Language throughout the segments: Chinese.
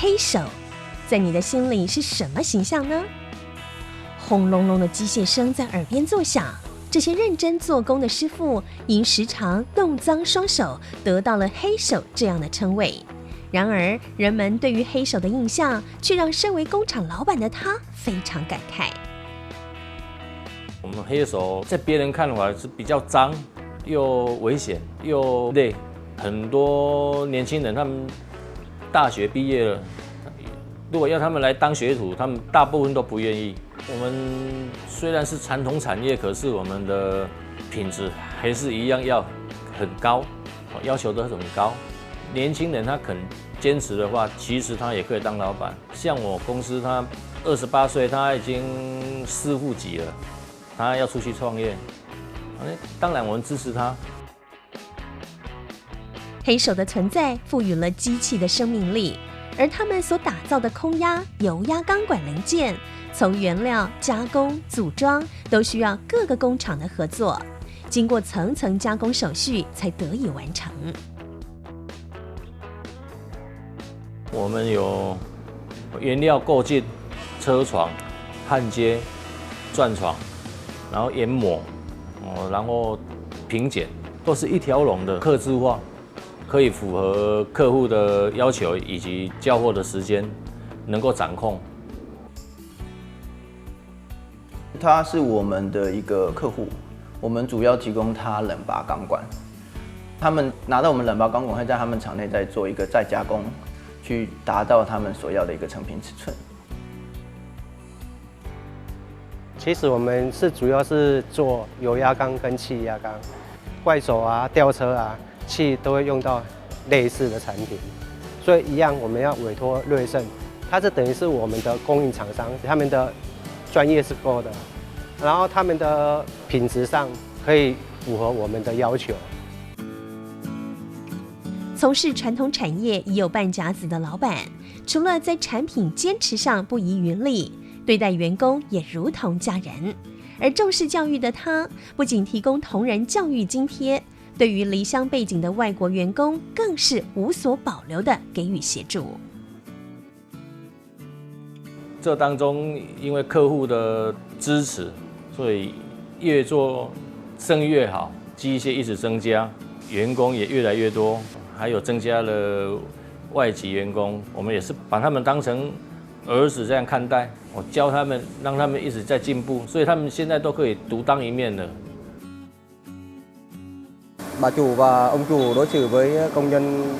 黑手，在你的心里是什么形象呢？轰隆隆的机械声在耳边作响，这些认真做工的师傅因时常弄脏双手，得到了黑手这样的称谓。然而，人们对于黑手的印象，却让身为工厂老板的他非常感慨。我们黑手在别人看来是比较脏、又危险、又累。很多年轻人他们大学毕业了，如果要他们来当学徒，他们大部分都不愿意。我们虽然是传统产业，可是我们的品质还是一样要很高，要求都很高。年轻人他肯坚持的话，其实他也可以当老板。像我公司，他28岁，他已经师傅级了，他要出去创业，当然我们支持他。黑手的存在赋予了机器的生命力，而他们所打造的空压、油压钢管零件，从原料、加工、组装，都需要各个工厂的合作，经过层层加工手续才得以完成。我们有原料构件、车床、焊接、钻床，然后研磨，然后平剪，都是一条龙的客制化，可以符合客户的要求以及交货的时间，能够掌控。他是我们的一个客户，我们主要提供他冷拔钢管，他们拿到我们冷拔钢管，会在他们厂内再做一个再加工，去达到他们所要的一个成品尺寸。其实我们主要是做油压钢跟气压钢，怪手啊、吊车啊、气都会用到类似的产品，所以一样我们要委托瑞盛，它这等于是我们的供应厂商，他们的专业是够的，然后他们的品质上可以符合我们的要求。从事传统产业已有半甲子的老板，除了在产品坚持上不遗余力，对待员工也如同家人。而重视教育的他，不仅提供同仁教育津贴，对于离乡背景的外国员工，更是无所保留地给予协助。这当中，因为客户的支持，所以越做生意越好，机械一直增加，员工也越来越多。还有增加了外籍员工，我们也是把他们当成儿子这样看待。我教他们，让他们一直在进步，所以他们现在都可以独当一面了。Bà chủ và ông chủ đối xử với công nhân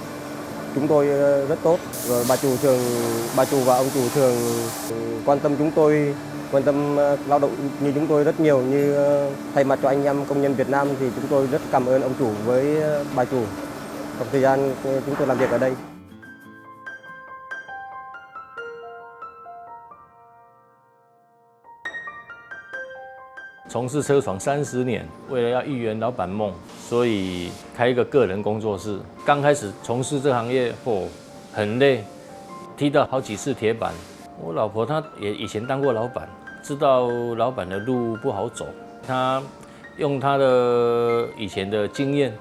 chúng tôi rất tốt. Rồi bà chủ và ông chủ thường quan tâm chúng tôi, quan tâm lao động như chúng tôi rất nhiều. Như thay mặt cho anh em công nhân Việt Nam thì chúng tôi rất cảm ơn ông chủ với bà chủ trong thời gian chúng tôi làm việc ở đây. 从事车床30年，为了要一圆老板梦，所以开一个个人工作室。刚开始从事这行业，很累，踢到好几次铁板。我老婆她也以前当过老板，知道老板的路不好走，她用她的以前的经验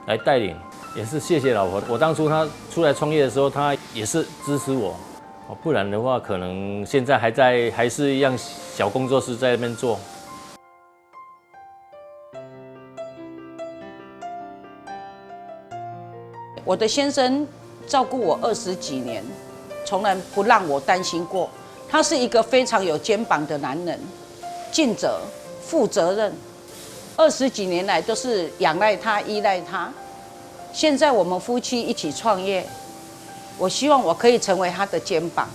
来带领，也是谢谢老婆。我当初她出来创业的时候，她也是支持我，不然的话，可能现在还是一样小工作室在那边做。我的先生照顾我20几年，从来不让我担心过。他是一个非常有肩膀的男人，尽责、负责任。20几年来都是仰赖他、依赖他。现在我们夫妻一起创业，我希望我可以成为他的肩膀。